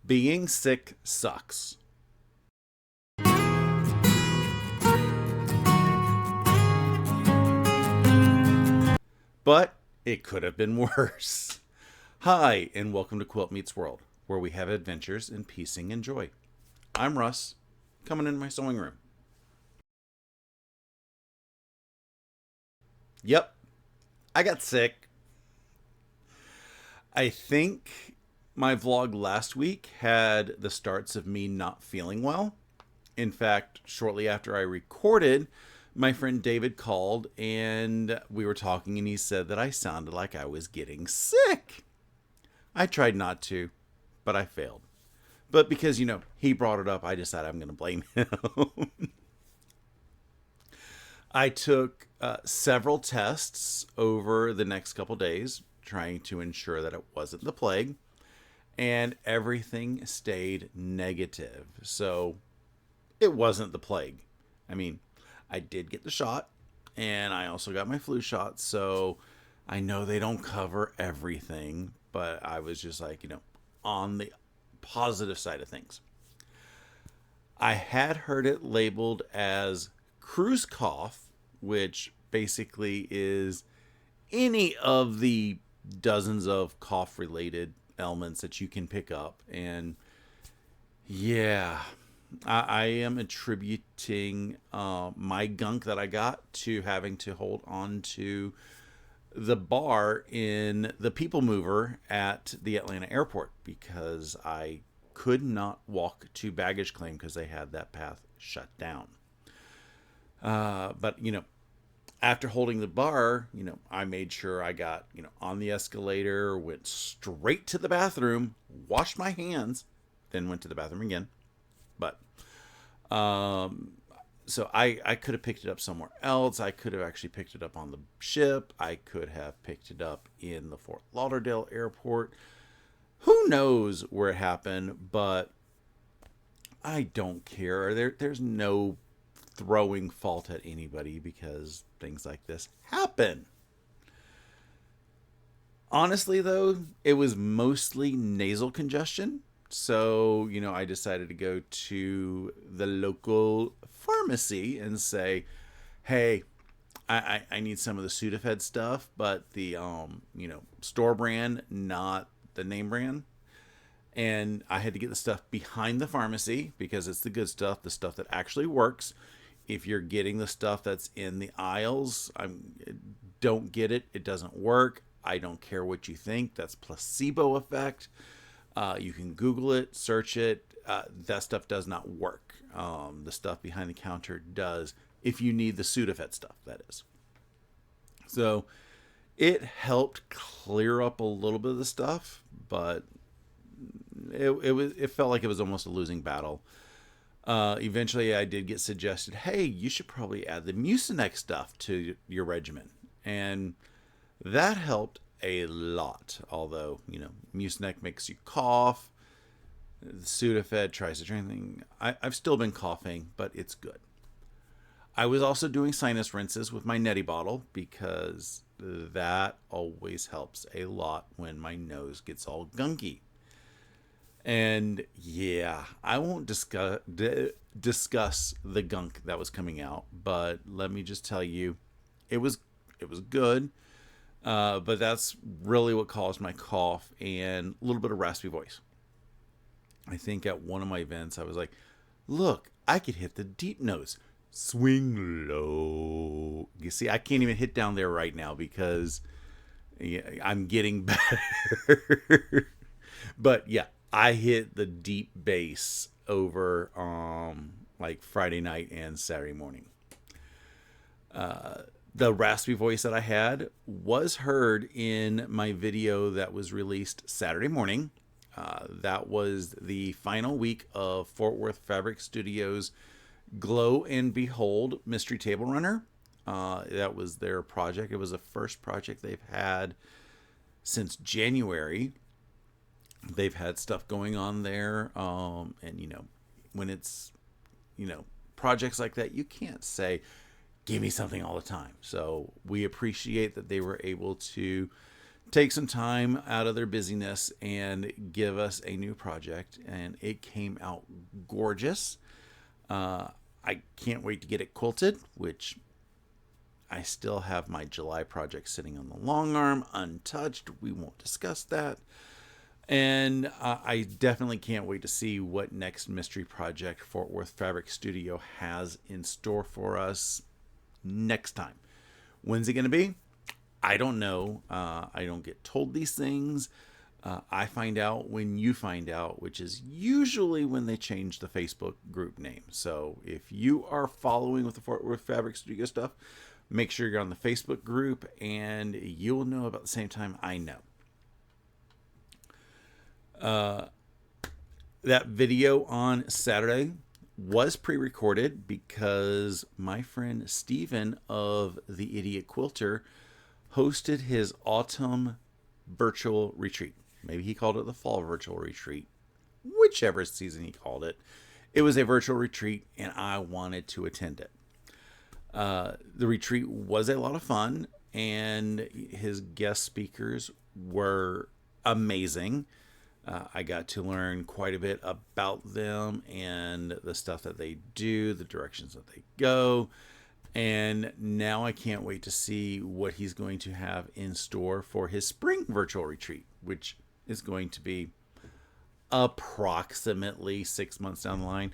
Being sick sucks. But it could have been worse. Hi, and welcome to Quilt Meets World, where we have adventures in piecing and joy. I'm Russ, coming in my sewing room. Yep, I got sick. I think my vlog last week had the starts of me not feeling well. In fact, shortly after I recorded, my friend David called and we were talking, and he said that I sounded like I was getting sick. I tried not to, but I failed. But because, he brought it up, I decided I'm going to blame him. I took several tests over the next couple days, trying to ensure that it wasn't the plague, and everything stayed negative. So it wasn't the plague. I mean, I did get the shot, and I also got my flu shot, so I know they don't cover everything, but I was just like, on the positive side of things. I had heard it labeled as cruise cough, which basically is any of the dozens of cough related ailments that you can pick up. And yeah, I am attributing my gunk that I got to having to hold on to the bar in the People Mover at the Atlanta airport, because I could not walk to baggage claim because they had that path shut down. But after holding the bar, I made sure I got, on the escalator, went straight to the bathroom, washed my hands, then went to the bathroom again. But, so I could have picked it up somewhere else. I could have actually picked it up on the ship. I could have picked it up in the Fort Lauderdale airport. Who knows where it happened, but I don't care. There's no throwing fault at anybody because things like this happen. Honestly, though, it was mostly nasal congestion. So, I decided to go to the local pharmacy and say, hey, I need some of the Sudafed stuff, but the, store brand, not the name brand. And I had to get the stuff behind the pharmacy because it's the good stuff, the stuff that actually works. If you're getting the stuff that's in the aisles, don't get it. It doesn't work. I don't care what you think. That's placebo effect. You can Google it, search it. That stuff does not work. The stuff behind the counter does, if you need the Sudafed stuff, that is. So it helped clear up a little bit of the stuff, but it felt like it was almost a losing battle. Eventually I did get suggested, hey, you should probably add the Mucinex stuff to your regimen. And that helped a lot. Although, Mucinex makes you cough. The Sudafed tries to drain things. I've still been coughing, but it's good. I was also doing sinus rinses with my neti bottle because that always helps a lot when my nose gets all gunky. And yeah, I won't discuss the gunk that was coming out, but let me just tell you, it was good. But that's really what caused my cough and a little bit of raspy voice. I think at one of my events, I was like, look, I could hit the deep notes. Swing low. You see, I can't even hit down there right now because I'm getting better. But yeah, I hit the deep bass over like Friday night and Saturday morning. The raspy voice that I had was heard in my video that was released Saturday morning. That was the final week of Fort Worth Fabric Studios' Glow and Behold Mystery Table Runner. That was their project. It was the first project they've had since January. They've had stuff going on there. And, when it's, projects like that, you can't say, give me something all the time. So we appreciate that they were able to take some time out of their busyness and give us a new project. And it came out gorgeous. I can't wait to get it quilted, which I still have my July project sitting on the long arm untouched. We won't discuss that. And I definitely can't wait to see what next mystery project Fort Worth Fabric Studio has in store for us next time. When's it going to be? I don't know. I don't get told these things. I find out when you find out, which is usually when they change the Facebook group name. So if you are following with the Fort Worth Fabric Studio stuff, make sure you're on the Facebook group and you'll know about the same time I know. That video on Saturday was pre-recorded because my friend Steven of The Idiot Quilter hosted his autumn virtual retreat. Maybe he called it the fall virtual retreat. Whichever season he called it. It was a virtual retreat and I wanted to attend it. The retreat was a lot of fun and his guest speakers were amazing. I got to learn quite a bit about them and the stuff that they do, the directions that they go. And now I can't wait to see what he's going to have in store for his spring virtual retreat, which is going to be approximately 6 months down the line.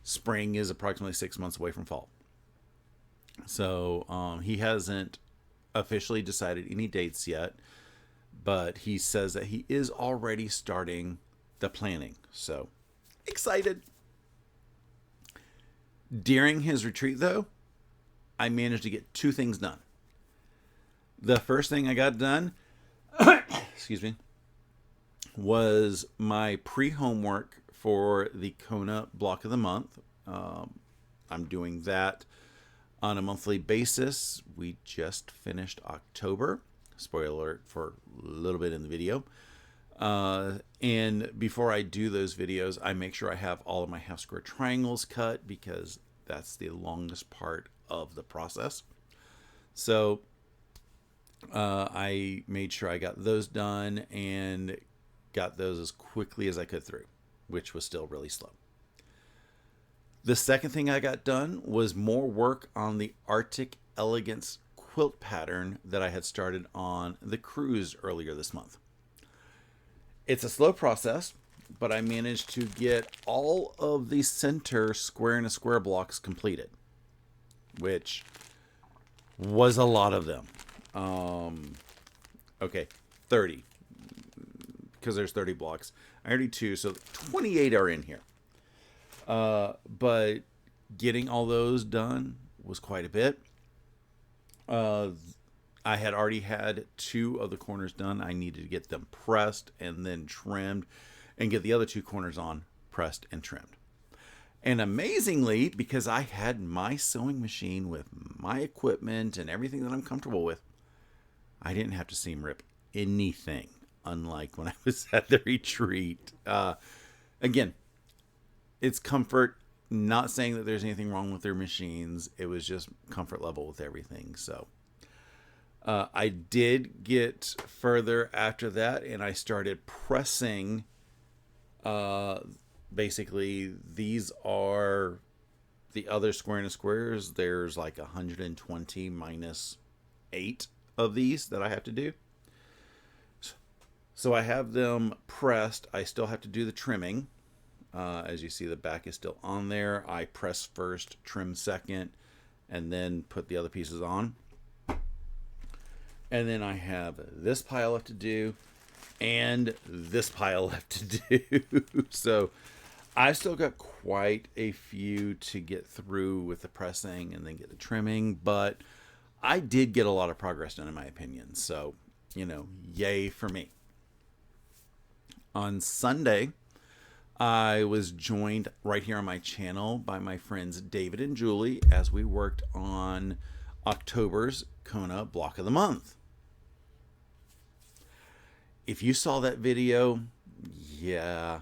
Spring is approximately 6 months away from fall. So he hasn't officially decided any dates yet, but he says that he is already starting the planning. So excited. During his retreat, though, I managed to get 2 things done. The first thing I got done, excuse me, was my pre-homework for the Kona block of the month. I'm doing that on a monthly basis. We just finished October. Spoiler alert for a little bit in the video. And before I do those videos, I make sure I have all of my half square triangles cut because that's the longest part of the process. So I made sure I got those done and got those as quickly as I could through, which was still really slow. The second thing I got done was more work on the Arctic Elegance quilt pattern that I had started on the cruise earlier this month. It's a slow process, but I managed to get all of the center square and a square blocks completed, which was a lot of them. Okay, 30, because there's 30 blocks. I already 2, so 28 are in here. But getting all those done was quite a bit. I had already had 2 of the corners done. I needed to get them pressed and then trimmed and get the other 2 corners on pressed and trimmed. And amazingly, because I had my sewing machine with my equipment and everything that I'm comfortable with, I didn't have to seam rip anything, unlike when I was at the retreat. Again, it's comfort. Not saying that there's anything wrong with their machines. It was just comfort level with everything. So I did get further after that, and I started pressing. Basically, these are the other square and squares. There's like 120 minus 8 of these that I have to do. So I have them pressed. I still have to do the trimming. As you see, the back is still on there. I press first, trim second, and then put the other pieces on. And then I have this pile left to do and this pile left to do. So I still got quite a few to get through with the pressing and then get the trimming, but I did get a lot of progress done in my opinion. So, yay for me. On Sunday, I was joined right here on my channel by my friends David and Julie as we worked on October's Kona block of the month. If you saw that video, yeah,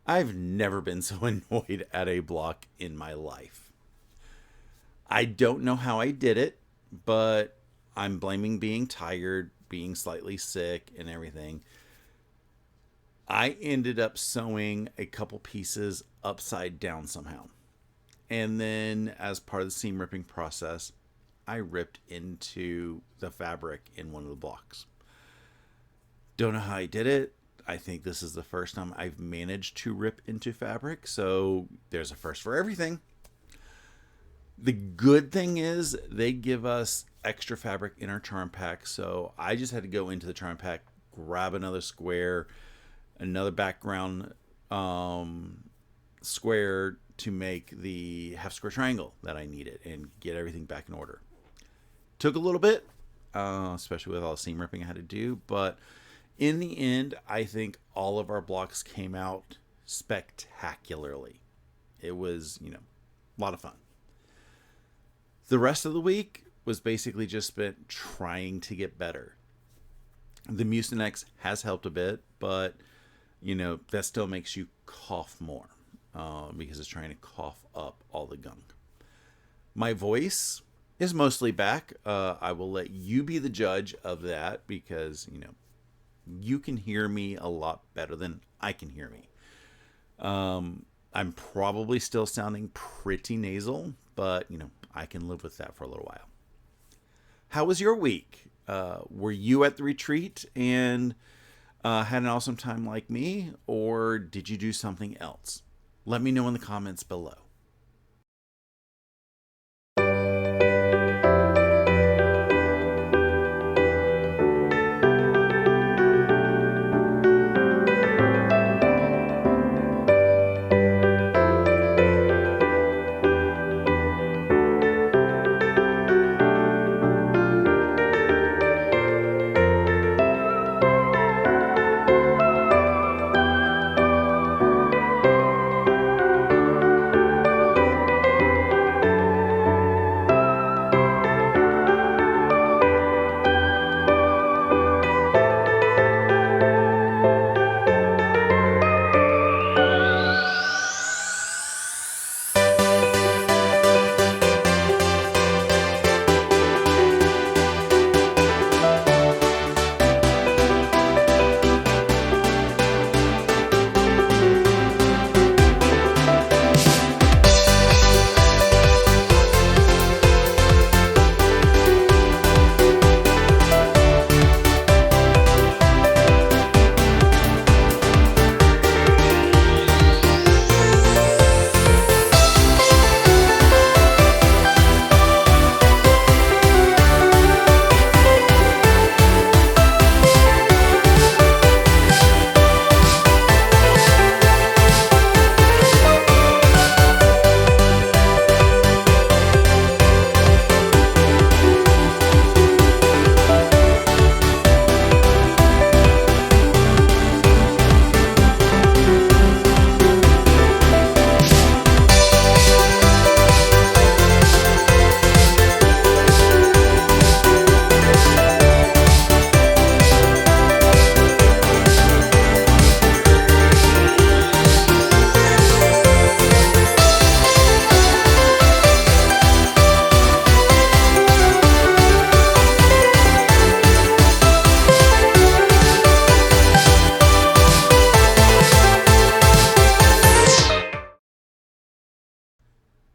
I've never been so annoyed at a block in my life. I don't know how I did it, but I'm blaming being tired being slightly sick and everything, I ended up sewing a couple pieces upside down somehow. And then, as part of the seam ripping process, I ripped into the fabric in one of the blocks. Don't know how I did it. I think this is the first time I've managed to rip into fabric. So there's a first for everything. The good thing is they give us extra fabric in our charm pack. So I just had to go into the charm pack, grab another square, another background square to make the half square triangle that I needed and get everything back in order. Took a little bit, especially with all the seam ripping I had to do, but in the end, I think all of our blocks came out spectacularly. It was, a lot of fun. The rest of the week was basically just spent trying to get better. The Mucinex has helped a bit, but, that still makes you cough more because it's trying to cough up all the gunk. My voice is mostly back. I will let you be the judge of that because, you can hear me a lot better than I can hear me. I'm probably still sounding pretty nasal, but, I can live with that for a little while. How was your week? Were you at the retreat and had an awesome time like me, or did you do something else? Let me know in the comments below.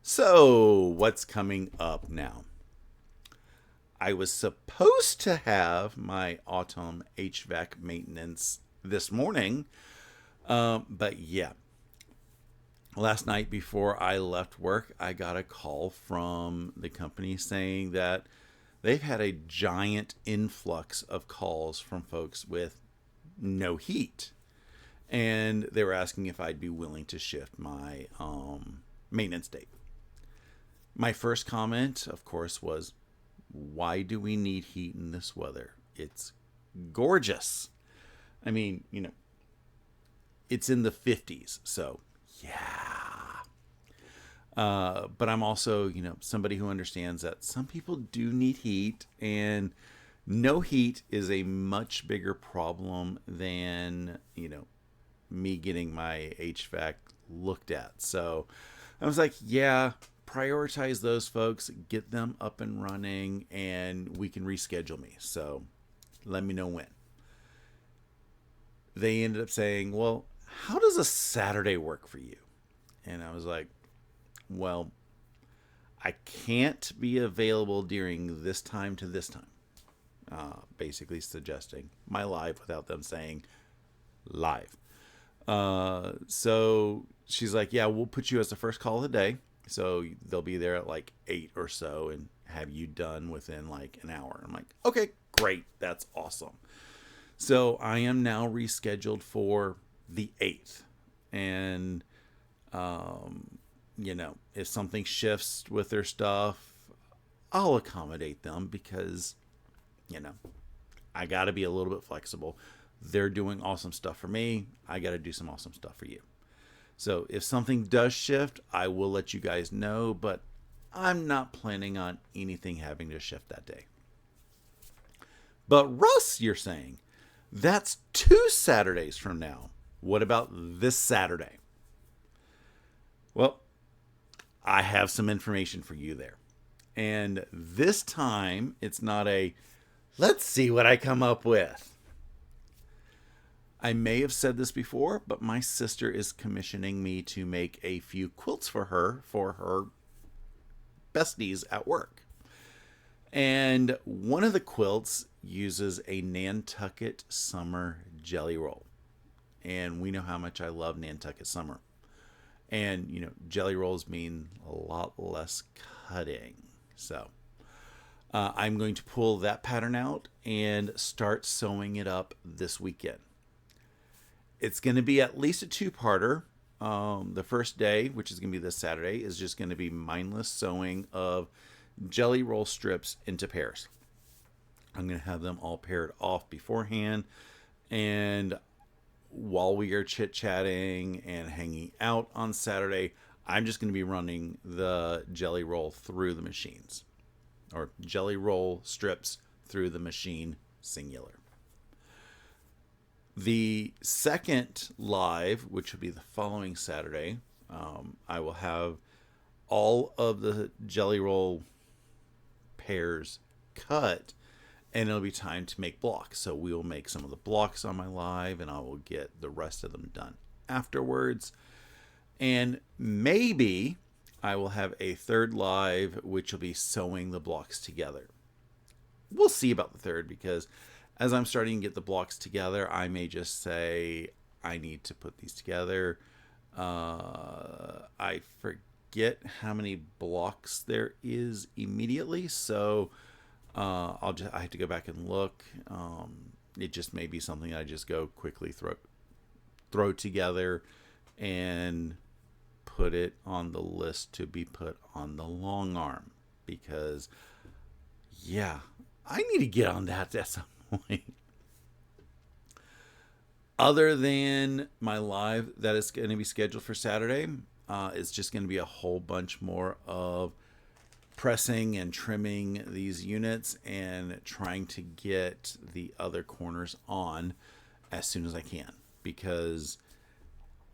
So, what's coming up now? I was supposed to have my autumn HVAC maintenance this morning, but yeah. Last night before I left work, I got a call from the company saying that they've had a giant influx of calls from folks with no heat. And they were asking if I'd be willing to shift my maintenance date. My first comment, of course, was, why do we need heat in this weather? It's gorgeous. I mean, it's in the 50s, so yeah. But I'm also, somebody who understands that some people do need heat, and no heat is a much bigger problem than, me getting my HVAC looked at. So I was like, yeah, prioritize those folks, get them up and running, and we can reschedule me. So Let me know when. They ended up saying, well, how does a Saturday work for you? And I was like, well, I can't be available during this time to this time. Basically suggesting my live without them saying live. So she's like, yeah, we'll put you as the first call of the day. So they'll be there at like 8 or so and have you done within like an hour. I'm like, okay, great. That's awesome. So I am now rescheduled for the 8th. And, if something shifts with their stuff, I'll accommodate them because, I got to be a little bit flexible. They're doing awesome stuff for me. I got to do some awesome stuff for you. So if something does shift, I will let you guys know, but I'm not planning on anything having to shift that day. But Russ, you're saying, that's 2 Saturdays from now. What about this Saturday? Well, I have some information for you there. And this time, it's not a, let's see what I come up with. I may have said this before, but my sister is commissioning me to make a few quilts for her besties at work. And one of the quilts uses a Nantucket Summer jelly roll. And we know how much I love Nantucket Summer. And, jelly rolls mean a lot less cutting. So I'm going to pull that pattern out and start sewing it up this weekend. It's going to be at least a 2-parter. The first day, which is going to be this Saturday, is just going to be mindless sewing of jelly roll strips into pairs. I'm going to have them all paired off beforehand. And while we are chit-chatting and hanging out on Saturday, I'm just going to be running the jelly roll through the machines. Or jelly roll strips through the machine, singular. The second live, which will be the following Saturday, I will have all of the jelly roll pairs cut, and it'll be time to make blocks. So we will make some of the blocks on my live, and I will get the rest of them done afterwards. And maybe I will have a third live, which will be sewing the blocks together. We'll see about the third, because as I'm starting to get the blocks together, I may just say, I need to put these together. I forget how many blocks there is immediately, so I have to go back and look. It just may be something I just go quickly throw together and put it on the list to be put on the long arm, because I need to get on that at some point. Other than my live that is going to be scheduled for Saturday, it's just going to be a whole bunch more of pressing and trimming these units and trying to get the other corners on as soon as I can, because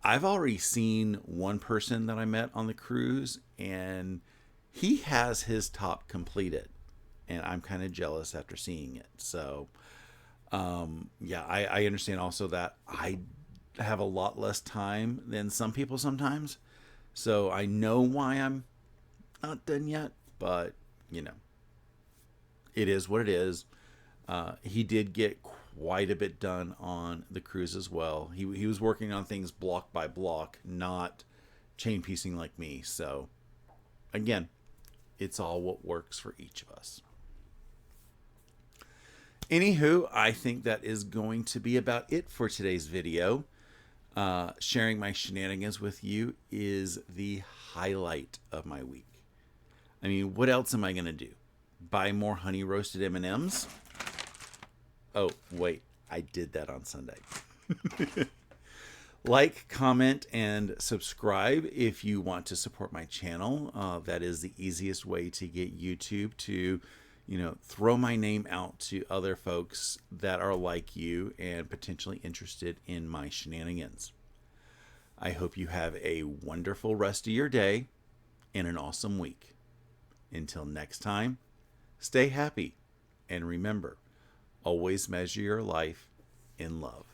I've already seen one person that I met on the cruise, and he has his top completed, and I'm kind of jealous after seeing it. So I understand also that I have a lot less time than some people sometimes. So I know why I'm not done yet, but it is what it is. He did get quite a bit done on the cruise as well. He was working on things block by block, not chain piecing like me. So again, it's all what works for each of us. Anywho, I think that is going to be about it for today's video. Sharing my shenanigans with you is the highlight of my week. I mean, what else am I going to do? Buy more honey roasted M&Ms? Oh, wait, I did that on Sunday. Like, comment, and subscribe if you want to support my channel. That is the easiest way to get YouTube to throw my name out to other folks that are like you and potentially interested in my shenanigans. I hope you have a wonderful rest of your day and an awesome week. Until next time, stay happy, and remember, always measure your life in love.